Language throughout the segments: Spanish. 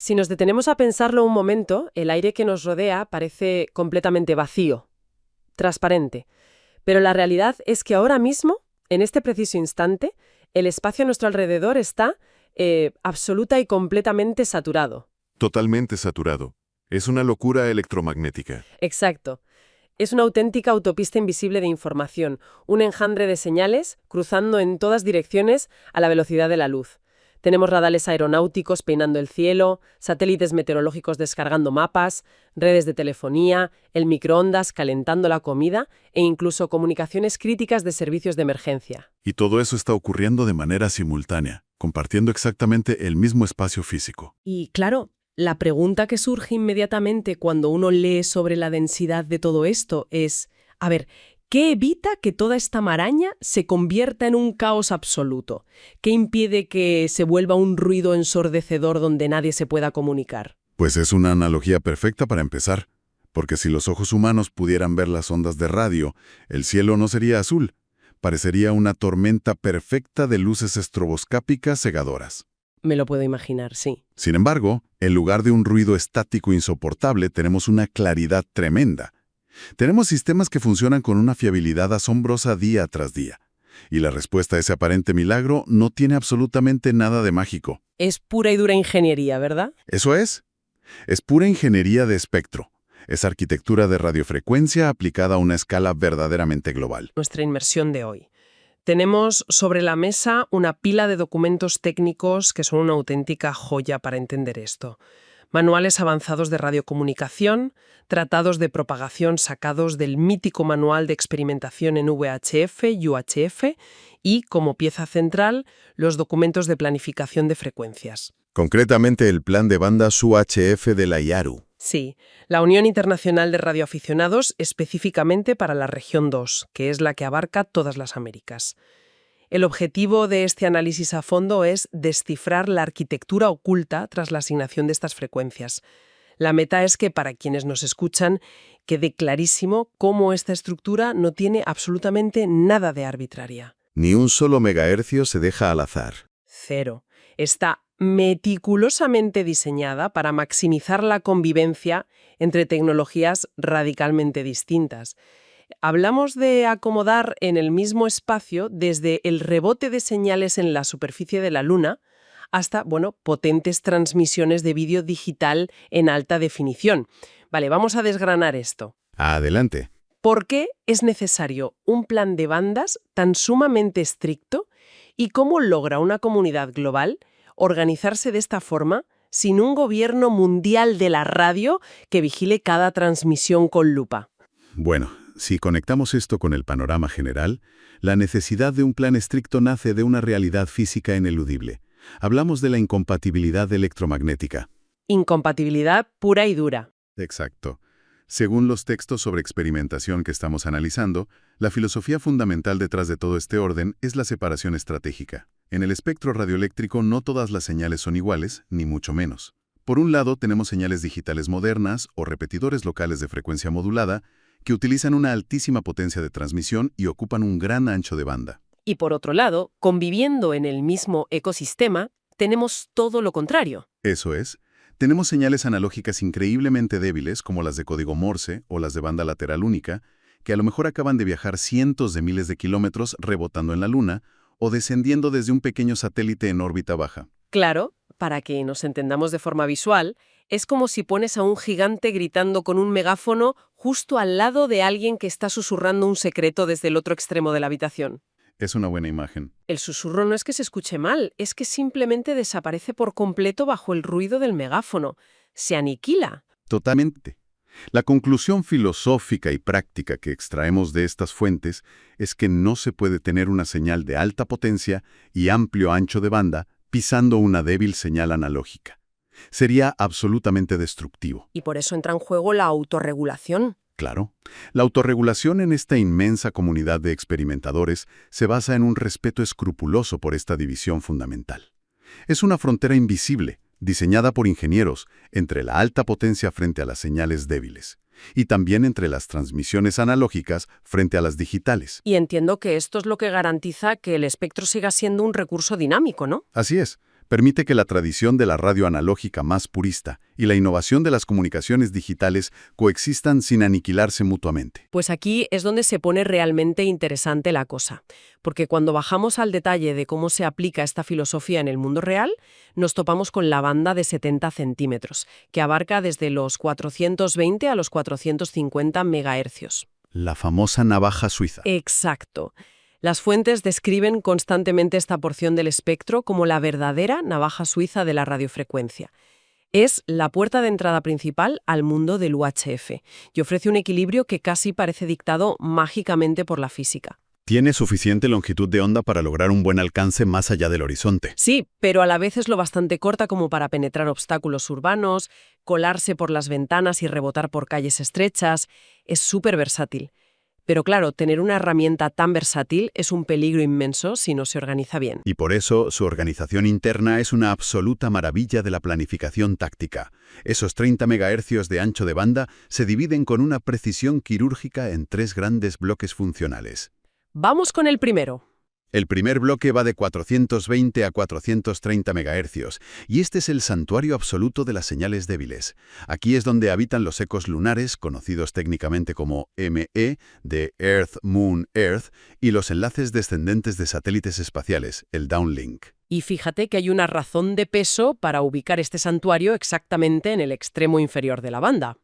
Si nos detenemos a pensarlo un momento, el aire que nos rodea parece completamente vacío, transparente. Pero la realidad es que ahora mismo, en este preciso instante, el espacio a nuestro alrededor está absoluta y completamente saturado. Totalmente saturado. Es una locura electromagnética. Exacto. Es una auténtica autopista invisible de información, un enjambre de señales cruzando en todas direcciones a la velocidad de la luz. Tenemos radares aeronáuticos peinando el cielo, satélites meteorológicos descargando mapas, redes de telefonía, el microondas calentando la comida e incluso comunicaciones críticas de servicios de emergencia. Y todo eso está ocurriendo de manera simultánea, compartiendo exactamente el mismo espacio físico. Y claro, la pregunta que surge inmediatamente cuando uno lee sobre la densidad de todo esto es, a ver, ¿qué evita que toda esta maraña se convierta en un caos absoluto? ¿Qué impide que se vuelva un ruido ensordecedor donde nadie se pueda comunicar? Pues es una analogía perfecta para empezar, porque si los ojos humanos pudieran ver las ondas de radio, el cielo no sería azul, parecería una tormenta perfecta de luces estroboscópicas cegadoras. Me lo puedo imaginar, sí. Sin embargo, en lugar de un ruido estático insoportable, tenemos una claridad tremenda. Tenemos sistemas que funcionan con una fiabilidad asombrosa día tras día. Y la respuesta a ese aparente milagro no tiene absolutamente nada de mágico. Es pura y dura ingeniería, ¿verdad? Eso es pura ingeniería de espectro. Es arquitectura de radiofrecuencia aplicada a una escala verdaderamente global. Nuestra inmersión de hoy. Tenemos sobre la mesa una pila de documentos técnicos que son una auténtica joya para entender esto. Manuales avanzados de radiocomunicación, tratados de propagación sacados del mítico manual de experimentación en VHF y UHF y, como pieza central, los documentos de planificación de frecuencias. Concretamente el plan de bandas UHF de la IARU. Sí, la Unión Internacional de Radioaficionados específicamente para la región 2, que es la que abarca todas las Américas. El objetivo de este análisis a fondo es descifrar la arquitectura oculta tras la asignación de estas frecuencias. La meta es que, para quienes nos escuchan, quede clarísimo cómo esta estructura no tiene absolutamente nada de arbitraria. Ni un solo megahercio se deja al azar. Cero. Está meticulosamente diseñada para maximizar la convivencia entre tecnologías radicalmente distintas. Hablamos de acomodar en el mismo espacio desde el rebote de señales en la superficie de la Luna hasta, potentes transmisiones de vídeo digital en alta definición. Vale, vamos a desgranar esto. Adelante. ¿Por qué es necesario un plan de bandas tan sumamente estricto y cómo logra una comunidad global organizarse de esta forma sin un gobierno mundial de la radio que vigile cada transmisión con lupa? Bueno, si conectamos esto con el panorama general, la necesidad de un plan estricto nace de una realidad física ineludible. Hablamos de la incompatibilidad electromagnética. Incompatibilidad pura y dura. Exacto. Según los textos sobre experimentación que estamos analizando, la filosofía fundamental detrás de todo este orden es la separación estratégica. En el espectro radioeléctrico no todas las señales son iguales, ni mucho menos. Por un lado, tenemos señales digitales modernas o repetidores locales de frecuencia modulada que utilizan una altísima potencia de transmisión y ocupan un gran ancho de banda. Y por otro lado, conviviendo en el mismo ecosistema, tenemos todo lo contrario. Eso es. Tenemos señales analógicas increíblemente débiles, como las de código Morse o las de banda lateral única, que a lo mejor acaban de viajar cientos de miles de kilómetros rebotando en la Luna o descendiendo desde un pequeño satélite en órbita baja. Claro, para que nos entendamos de forma visual, es como si pones a un gigante gritando con un megáfono justo al lado de alguien que está susurrando un secreto desde el otro extremo de la habitación. Es una buena imagen. El susurro no es que se escuche mal, es que simplemente desaparece por completo bajo el ruido del megáfono. Se aniquila. Totalmente. La conclusión filosófica y práctica que extraemos de estas fuentes es que no se puede tener una señal de alta potencia y amplio ancho de banda pisando una débil señal analógica. Sería absolutamente destructivo. Y por eso entra en juego la autorregulación. Claro, la autorregulación en esta inmensa comunidad de experimentadores se basa en un respeto escrupuloso por esta división fundamental. Es una frontera invisible, diseñada por ingenieros, entre la alta potencia frente a las señales débiles, y también entre las transmisiones analógicas frente a las digitales. Y entiendo que esto es lo que garantiza que el espectro siga siendo un recurso dinámico, ¿no? Así es, Permite que la tradición de la radio analógica más purista y la innovación de las comunicaciones digitales coexistan sin aniquilarse mutuamente. Pues aquí es donde se pone realmente interesante la cosa, porque cuando bajamos al detalle de cómo se aplica esta filosofía en el mundo real, nos topamos con la banda de 70 centímetros, que abarca desde los 420 a los 450 megahercios. La famosa navaja suiza. Exacto. Las fuentes describen constantemente esta porción del espectro como la verdadera navaja suiza de la radiofrecuencia. Es la puerta de entrada principal al mundo del UHF y ofrece un equilibrio que casi parece dictado mágicamente por la física. Tiene suficiente longitud de onda para lograr un buen alcance más allá del horizonte. Sí, pero a la vez es lo bastante corta como para penetrar obstáculos urbanos, colarse por las ventanas y rebotar por calles estrechas. Es súper versátil. Pero claro, tener una herramienta tan versátil es un peligro inmenso si no se organiza bien. Y por eso su organización interna es una absoluta maravilla de la planificación táctica. Esos 30 MHz de ancho de banda se dividen con una precisión quirúrgica en 3 grandes bloques funcionales. Vamos con el primero. El primer bloque va de 420 a 430 MHz, y este es el santuario absoluto de las señales débiles. Aquí es donde habitan los ecos lunares, conocidos técnicamente como ME, de Earth, Moon, Earth, y los enlaces descendentes de satélites espaciales, el downlink. Y fíjate que hay una razón de peso para ubicar este santuario exactamente en el extremo inferior de la banda.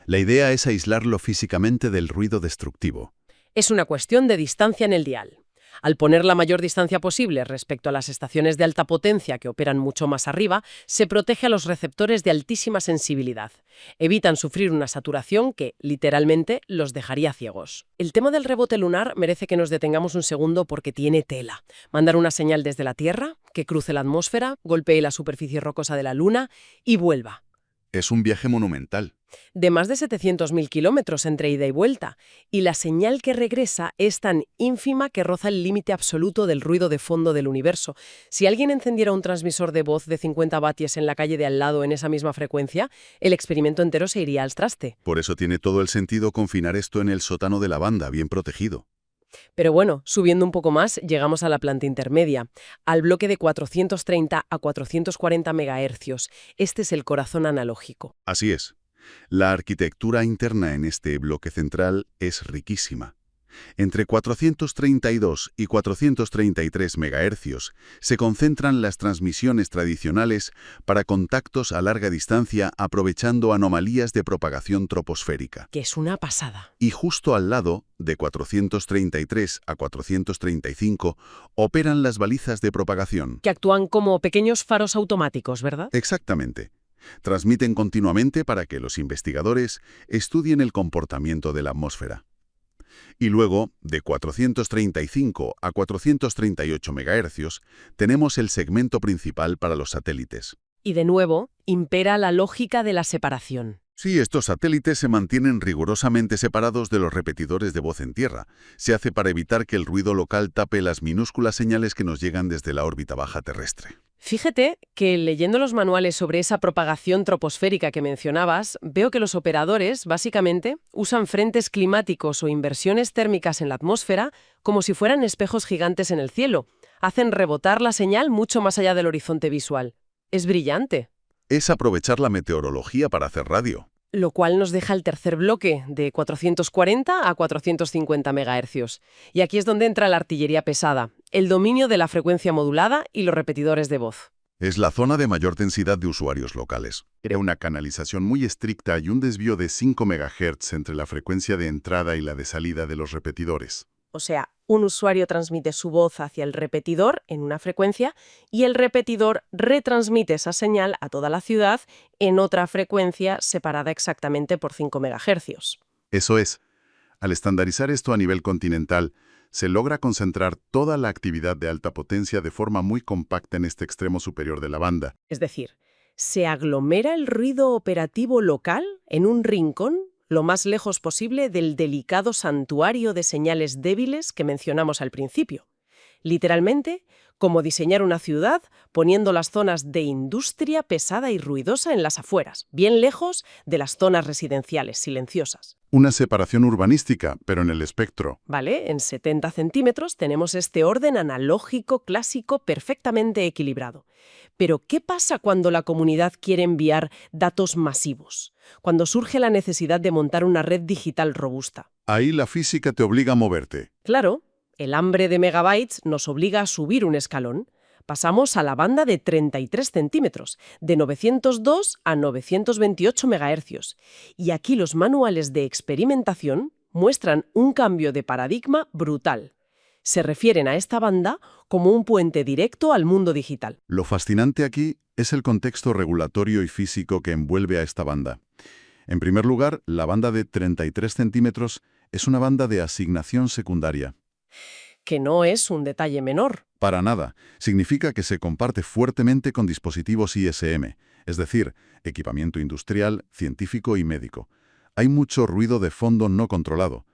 La idea es aislarlo físicamente del ruido destructivo. Es una cuestión de distancia en el dial. Al poner la mayor distancia posible respecto a las estaciones de alta potencia que operan mucho más arriba, se protege a los receptores de altísima sensibilidad. Evitan sufrir una saturación que, literalmente, los dejaría ciegos. El tema del rebote lunar merece que nos detengamos un segundo porque tiene tela. Mandar una señal desde la Tierra, que cruce la atmósfera, golpee la superficie rocosa de la Luna y vuelva. Es un viaje monumental. De más de 700.000 kilómetros entre ida y vuelta, y la señal que regresa es tan ínfima que roza el límite absoluto del ruido de fondo del universo. Si alguien encendiera un transmisor de voz de 50 vatios en la calle de al lado en esa misma frecuencia, el experimento entero se iría al traste. Por eso tiene todo el sentido confinar esto en el sótano de la banda, bien protegido. Pero bueno, subiendo un poco más, llegamos a la planta intermedia, al bloque de 430 a 440 megahercios. Este es el corazón analógico. Así es. La arquitectura interna en este bloque central es riquísima. Entre 432 y 433 MHz se concentran las transmisiones tradicionales para contactos a larga distancia aprovechando anomalías de propagación troposférica. Que es una pasada. Y justo al lado, de 433 a 435, operan las balizas de propagación. Que actúan como pequeños faros automáticos, ¿verdad? Exactamente. Transmiten continuamente para que los investigadores estudien el comportamiento de la atmósfera. Y luego, de 435 a 438 MHz, tenemos el segmento principal para los satélites. Y de nuevo, impera la lógica de la separación. Sí, estos satélites se mantienen rigurosamente separados de los repetidores de voz en tierra. Se hace para evitar que el ruido local tape las minúsculas señales que nos llegan desde la órbita baja terrestre. Fíjate que leyendo los manuales sobre esa propagación troposférica que mencionabas, veo que los operadores, básicamente, usan frentes climáticos o inversiones térmicas en la atmósfera como si fueran espejos gigantes en el cielo. Hacen rebotar la señal mucho más allá del horizonte visual. Es brillante. Es aprovechar la meteorología para hacer radio. Lo cual nos deja el tercer bloque, de 440 a 450 MHz. Y aquí es donde entra la artillería pesada, el dominio de la frecuencia modulada y los repetidores de voz. Es la zona de mayor densidad de usuarios locales. Era una canalización muy estricta y un desvío de 5 MHz entre la frecuencia de entrada y la de salida de los repetidores. O sea, un usuario transmite su voz hacia el repetidor en una frecuencia y el repetidor retransmite esa señal a toda la ciudad en otra frecuencia separada exactamente por 5 MHz. Eso es. Al estandarizar esto a nivel continental, se logra concentrar toda la actividad de alta potencia de forma muy compacta en este extremo superior de la banda. Es decir, se aglomera el ruido operativo local en un rincón lo más lejos posible del delicado santuario de señales débiles que mencionamos al principio. Literalmente, como diseñar una ciudad poniendo las zonas de industria pesada y ruidosa en las afueras, bien lejos de las zonas residenciales silenciosas. Una separación urbanística, pero en el espectro. ¿Vale? En 70 centímetros tenemos este orden analógico clásico perfectamente equilibrado. Pero, ¿qué pasa cuando la comunidad quiere enviar datos masivos? Cuando surge la necesidad de montar una red digital robusta. Ahí la física te obliga a moverte. Claro, el hambre de megabytes nos obliga a subir un escalón. Pasamos a la banda de 33 centímetros, de 902 a 928 megahercios. Y aquí los manuales de experimentación muestran un cambio de paradigma brutal. Se refieren a esta banda como un puente directo al mundo digital. Lo fascinante aquí es el contexto regulatorio y físico que envuelve a esta banda. En primer lugar, la banda de 33 centímetros es una banda de asignación secundaria. Que no es un detalle menor. Para nada. Significa que se comparte fuertemente con dispositivos ISM, es decir, equipamiento industrial, científico y médico. Hay mucho ruido de fondo no controlado.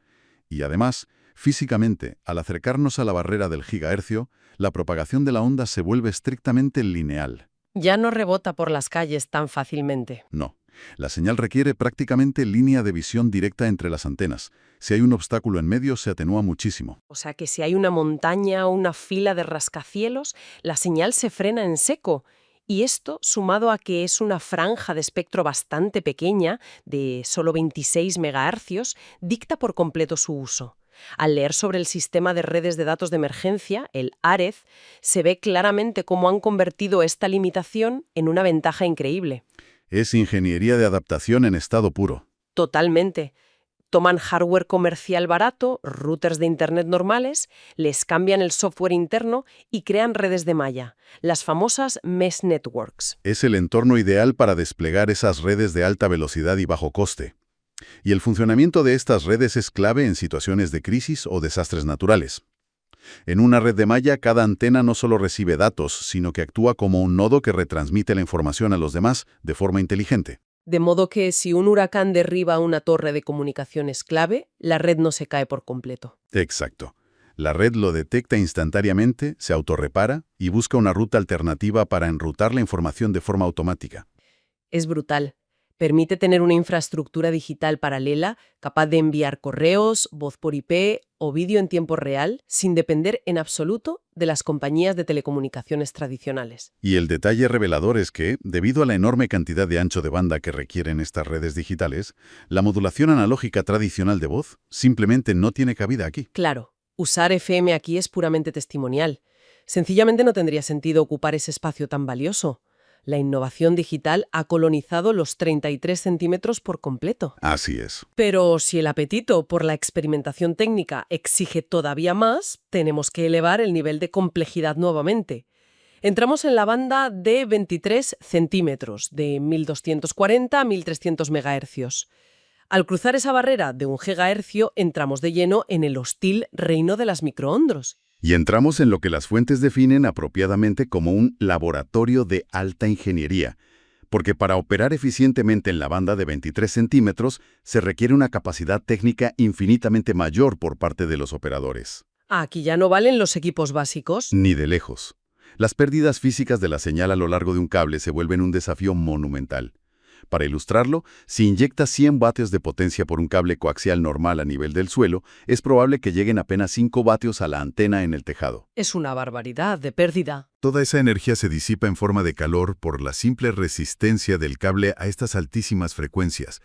Y además, físicamente, al acercarnos a la barrera del gigahercio, la propagación de la onda se vuelve estrictamente lineal. Ya no rebota por las calles tan fácilmente. No. La señal requiere prácticamente línea de visión directa entre las antenas. Si hay un obstáculo en medio, se atenúa muchísimo. O sea que si hay una montaña o una fila de rascacielos, la señal se frena en seco. Y esto, sumado a que es una franja de espectro bastante pequeña, de solo 26 megahercios, dicta por completo su uso. Al leer sobre el sistema de redes de datos de emergencia, el ARED, se ve claramente cómo han convertido esta limitación en una ventaja increíble. Es ingeniería de adaptación en estado puro. Totalmente. Toman hardware comercial barato, routers de Internet normales, les cambian el software interno y crean redes de malla, las famosas Mesh Networks. Es el entorno ideal para desplegar esas redes de alta velocidad y bajo coste. Y el funcionamiento de estas redes es clave en situaciones de crisis o desastres naturales. En una red de malla, cada antena no solo recibe datos, sino que actúa como un nodo que retransmite la información a los demás de forma inteligente. De modo que si un huracán derriba una torre de comunicaciones clave, la red no se cae por completo. Exacto. La red lo detecta instantáneamente, se autorrepara y busca una ruta alternativa para enrutar la información de forma automática. Es brutal. Permite tener una infraestructura digital paralela capaz de enviar correos, voz por IP o vídeo en tiempo real sin depender en absoluto de las compañías de telecomunicaciones tradicionales. Y el detalle revelador es que, debido a la enorme cantidad de ancho de banda que requieren estas redes digitales, la modulación analógica tradicional de voz simplemente no tiene cabida aquí. Claro, usar FM aquí es puramente testimonial. Sencillamente no tendría sentido ocupar ese espacio tan valioso. La innovación digital ha colonizado los 33 centímetros por completo. Así es. Pero si el apetito por la experimentación técnica exige todavía más, tenemos que elevar el nivel de complejidad nuevamente. Entramos en la banda de 23 centímetros, de 1240 a 1300 megahercios. Al cruzar esa barrera de 1 gigahercio, entramos de lleno en el hostil reino de las microondas. Y entramos en lo que las fuentes definen apropiadamente como un laboratorio de alta ingeniería, porque para operar eficientemente en la banda de 23 centímetros se requiere una capacidad técnica infinitamente mayor por parte de los operadores. Aquí ya no valen los equipos básicos. Ni de lejos. Las pérdidas físicas de la señal a lo largo de un cable se vuelven un desafío monumental. Para ilustrarlo, si inyectas 100 vatios de potencia por un cable coaxial normal a nivel del suelo, es probable que lleguen apenas 5 vatios a la antena en el tejado. Es una barbaridad de pérdida. Toda esa energía se disipa en forma de calor por la simple resistencia del cable a estas altísimas frecuencias.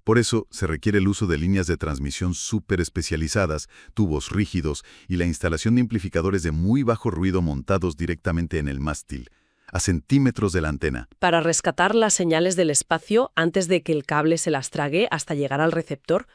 Por eso se requiere el uso de líneas de transmisión súper especializadas, tubos rígidos y la instalación de amplificadores de muy bajo ruido montados directamente en el mástil, a centímetros de la antena. Para rescatar las señales del espacio antes de que el cable se las trague hasta llegar al receptor.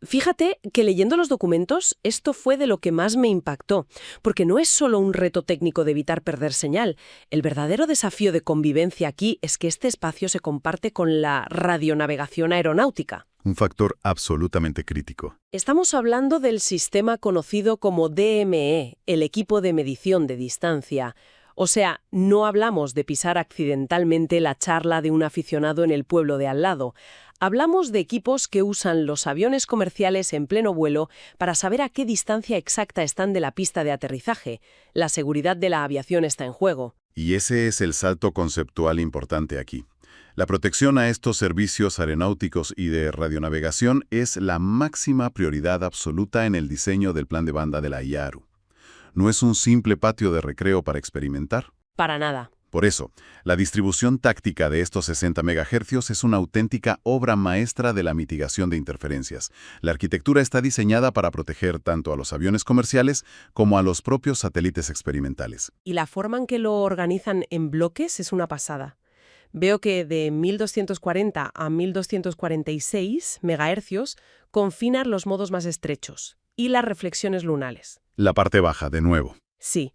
Fíjate que leyendo los documentos, esto fue de lo que más me impactó, porque no es solo un reto técnico de evitar perder señal. El verdadero desafío de convivencia aquí es que este espacio se comparte con la radionavegación aeronáutica. Un factor absolutamente crítico. Estamos hablando del sistema conocido como DME, el equipo de medición de distancia. O sea, no hablamos de pisar accidentalmente la charla de un aficionado en el pueblo de al lado. Hablamos de equipos que usan los aviones comerciales en pleno vuelo para saber a qué distancia exacta están de la pista de aterrizaje. La seguridad de la aviación está en juego. Y ese es el salto conceptual importante aquí. La protección a estos servicios aeronáuticos y de radionavegación es la máxima prioridad absoluta en el diseño del plan de banda de la IARU. No es un simple patio de recreo para experimentar. Para nada. Por eso, la distribución táctica de estos 60 MHz es una auténtica obra maestra de la mitigación de interferencias. La arquitectura está diseñada para proteger tanto a los aviones comerciales como a los propios satélites experimentales. Y la forma en que lo organizan en bloques es una pasada. Veo que de 1240 a 1246 MHz confinan los modos más estrechos y las reflexiones lunales. La parte baja, de nuevo. Sí.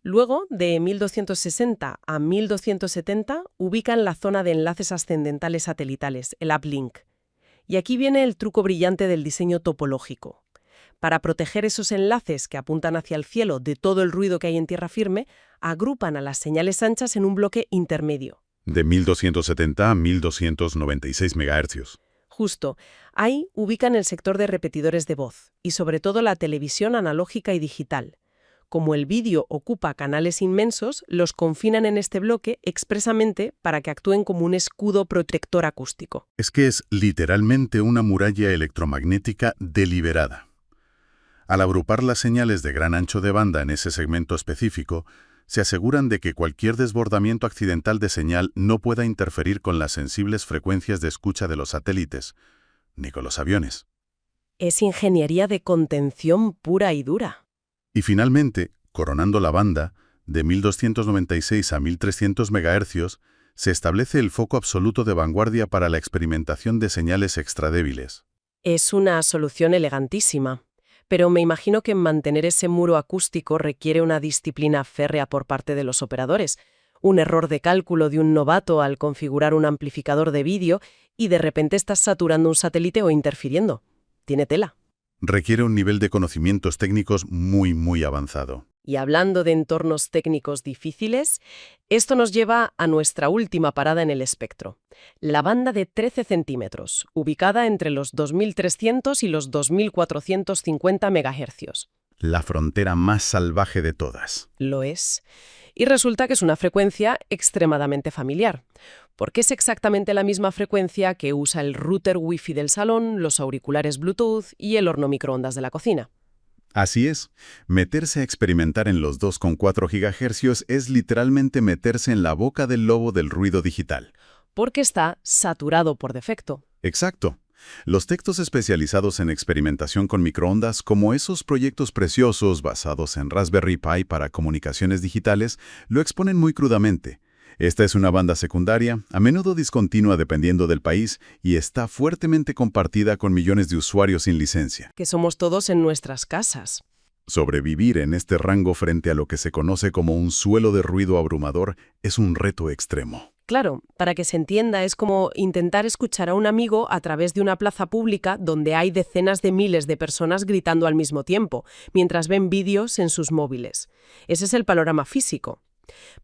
Luego, de 1260 a 1270, ubican la zona de enlaces ascendentales satelitales, el uplink. Y aquí viene el truco brillante del diseño topológico. Para proteger esos enlaces que apuntan hacia el cielo de todo el ruido que hay en tierra firme, agrupan a las señales anchas en un bloque intermedio. De 1270 a 1296 MHz. Justo. Ahí ubican el sector de repetidores de voz y sobre todo la televisión analógica y digital. Como el vídeo ocupa canales inmensos, los confinan en este bloque expresamente para que actúen como un escudo protector acústico. Es que es literalmente una muralla electromagnética deliberada. Al agrupar las señales de gran ancho de banda en ese segmento específico, se aseguran de que cualquier desbordamiento accidental de señal no pueda interferir con las sensibles frecuencias de escucha de los satélites, ni con los aviones. Es ingeniería de contención pura y dura. Y finalmente, coronando la banda, de 1296 a 1300 MHz, se establece el foco absoluto de vanguardia para la experimentación de señales extradébiles. Es una solución elegantísima. Pero me imagino que mantener ese muro acústico requiere una disciplina férrea por parte de los operadores. Un error de cálculo de un novato al configurar un amplificador de vídeo y de repente estás saturando un satélite o interfiriendo. Tiene tela. Requiere un nivel de conocimientos técnicos muy avanzado. Y hablando de entornos técnicos difíciles, esto nos lleva a nuestra última parada en el espectro. La banda de 13 centímetros, ubicada entre los 2300 y los 2450 MHz. La frontera más salvaje de todas. Lo es. Y resulta que es una frecuencia extremadamente familiar, porque es exactamente la misma frecuencia que usa el router Wi-Fi del salón, los auriculares Bluetooth y el horno microondas de la cocina. Así es, meterse a experimentar en los 2,4 GHz es literalmente meterse en la boca del lobo del ruido digital. Porque está saturado por defecto. Exacto. Los textos especializados en experimentación con microondas, como esos proyectos preciosos basados en Raspberry Pi para comunicaciones digitales, lo exponen muy crudamente. Esta es una banda secundaria, a menudo discontinua dependiendo del país, y está fuertemente compartida con millones de usuarios sin licencia. Que somos todos en nuestras casas. Sobrevivir en este rango frente a lo que se conoce como un suelo de ruido abrumador es un reto extremo. Claro, para que se entienda, es como intentar escuchar a un amigo a través de una plaza pública donde hay decenas de miles de personas gritando al mismo tiempo, mientras ven vídeos en sus móviles. Ese es el panorama físico.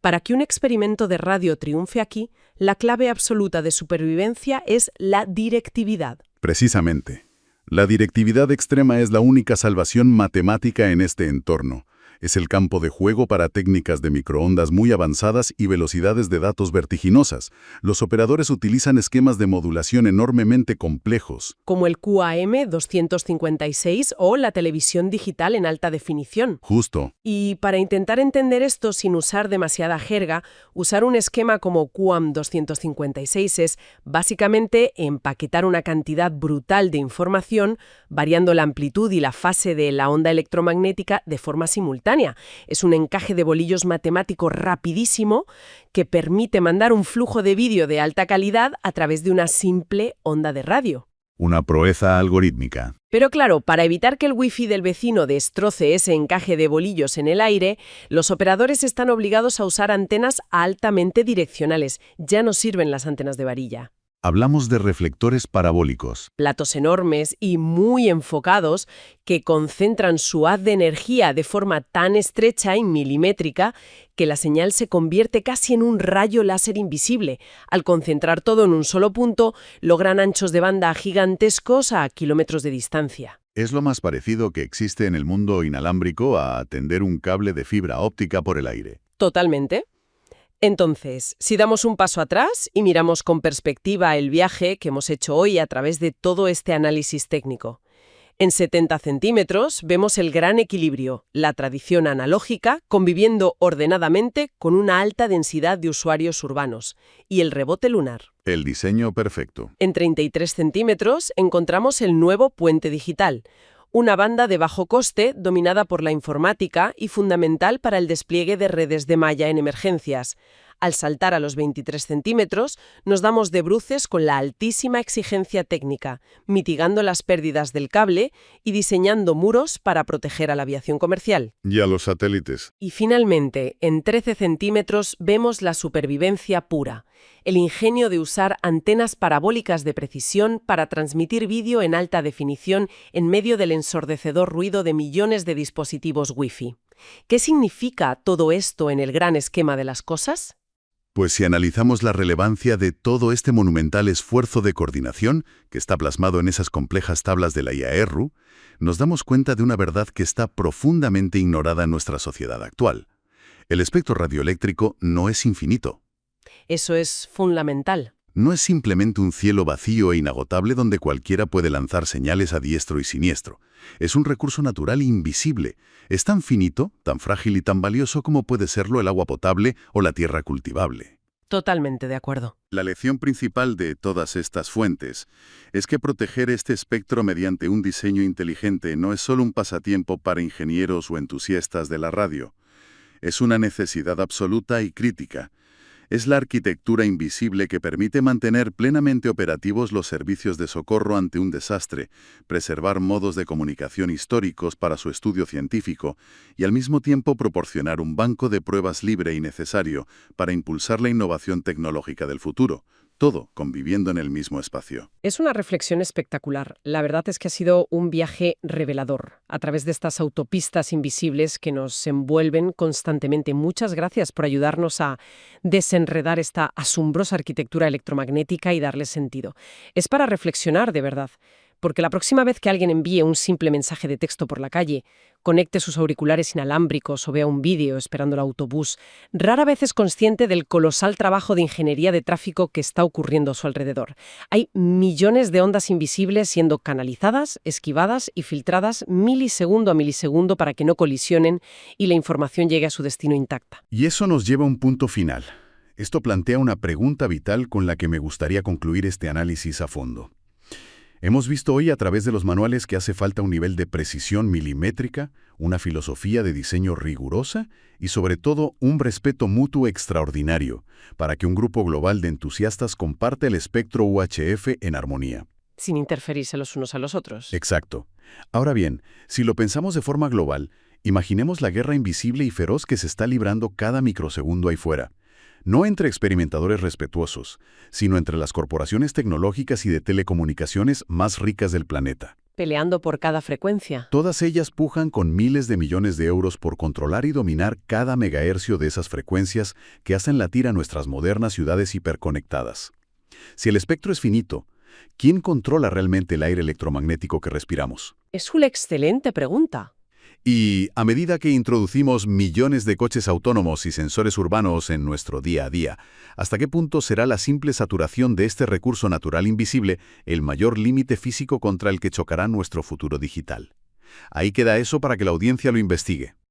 Para que un experimento de radio triunfe aquí, la clave absoluta de supervivencia es la directividad. Precisamente. La directividad extrema es la única salvación matemática en este entorno. Es el campo de juego para técnicas de microondas muy avanzadas y velocidades de datos vertiginosas. Los operadores utilizan esquemas de modulación enormemente complejos. Como el QAM 256 o la televisión digital en alta definición. Justo. Y para intentar entender esto sin usar demasiada jerga, usar un esquema como QAM 256 es básicamente empaquetar una cantidad brutal de información, variando la amplitud y la fase de la onda electromagnética de forma simultánea. Es un encaje de bolillos matemático rapidísimo que permite mandar un flujo de vídeo de alta calidad a través de una simple onda de radio. Una proeza algorítmica. Pero claro, para evitar que el wifi del vecino destroce ese encaje de bolillos en el aire, los operadores están obligados a usar antenas altamente direccionales. Ya no sirven las antenas de varilla. Hablamos de reflectores parabólicos. Platos enormes y muy enfocados que concentran su haz de energía de forma tan estrecha y milimétrica que la señal se convierte casi en un rayo láser invisible. Al concentrar todo en un solo punto, logran anchos de banda gigantescos a kilómetros de distancia. Es lo más parecido que existe en el mundo inalámbrico a tender un cable de fibra óptica por el aire. Totalmente. Entonces, si damos un paso atrás y miramos con perspectiva el viaje que hemos hecho hoy a través de todo este análisis técnico. En 70 centímetros vemos el gran equilibrio, la tradición analógica conviviendo ordenadamente con una alta densidad de usuarios urbanos y el rebote lunar. El diseño perfecto. En 33 centímetros encontramos el nuevo puente digital, una banda de bajo coste dominada por la informática y fundamental para el despliegue de redes de malla en emergencias. Al saltar a los 23 centímetros, nos damos de bruces con la altísima exigencia técnica, mitigando las pérdidas del cable y diseñando muros para proteger a la aviación comercial. Y a los satélites. Y finalmente, en 13 centímetros vemos la supervivencia pura, el ingenio de usar antenas parabólicas de precisión para transmitir vídeo en alta definición en medio del ensordecedor ruido de millones de dispositivos Wi-Fi. ¿Qué significa todo esto en el gran esquema de las cosas? Pues si analizamos la relevancia de todo este monumental esfuerzo de coordinación que está plasmado en esas complejas tablas de la IAERU, nos damos cuenta de una verdad que está profundamente ignorada en nuestra sociedad actual. El espectro radioeléctrico no es infinito. Eso es fundamental. No es simplemente un cielo vacío e inagotable donde cualquiera puede lanzar señales a diestro y siniestro. Es un recurso natural invisible. Es tan finito, tan frágil y tan valioso como puede serlo el agua potable o la tierra cultivable. Totalmente de acuerdo. La lección principal de todas estas fuentes es que proteger este espectro mediante un diseño inteligente no es solo un pasatiempo para ingenieros o entusiastas de la radio. Es una necesidad absoluta y crítica. Es la arquitectura invisible que permite mantener plenamente operativos los servicios de socorro ante un desastre, preservar modos de comunicación históricos para su estudio científico y al mismo tiempo proporcionar un banco de pruebas libre y necesario para impulsar la innovación tecnológica del futuro, todo conviviendo en el mismo espacio. Es una reflexión espectacular. La verdad es que ha sido un viaje revelador a través de estas autopistas invisibles que nos envuelven constantemente. Muchas gracias por ayudarnos a desenredar esta asombrosa arquitectura electromagnética y darle sentido. Es para reflexionar de verdad, porque la próxima vez que alguien envíe un simple mensaje de texto por la calle, conecte sus auriculares inalámbricos o vea un vídeo esperando el autobús, rara vez es consciente del colosal trabajo de ingeniería de tráfico que está ocurriendo a su alrededor. Hay millones de ondas invisibles siendo canalizadas, esquivadas y filtradas milisegundo a milisegundo para que no colisionen y la información llegue a su destino intacta. Y eso nos lleva a un punto final. Esto plantea una pregunta vital con la que me gustaría concluir este análisis a fondo. Hemos visto hoy a través de los manuales que hace falta un nivel de precisión milimétrica, una filosofía de diseño rigurosa y sobre todo un respeto mutuo extraordinario para que un grupo global de entusiastas comparte el espectro UHF en armonía. Sin interferirse los unos a los otros. Exacto. Ahora bien, si lo pensamos de forma global, imaginemos la guerra invisible y feroz que se está librando cada microsegundo ahí fuera. No entre experimentadores respetuosos, sino entre las corporaciones tecnológicas y de telecomunicaciones más ricas del planeta. Peleando por cada frecuencia. Todas ellas pujan con miles de millones de euros por controlar y dominar cada megahercio de esas frecuencias que hacen latir a nuestras modernas ciudades hiperconectadas. Si el espectro es finito, ¿quién controla realmente el aire electromagnético que respiramos? Es una excelente pregunta. Y a medida que introducimos millones de coches autónomos y sensores urbanos en nuestro día a día, ¿hasta qué punto será la simple saturación de este recurso natural invisible el mayor límite físico contra el que chocará nuestro futuro digital? Ahí queda eso para que la audiencia lo investigue.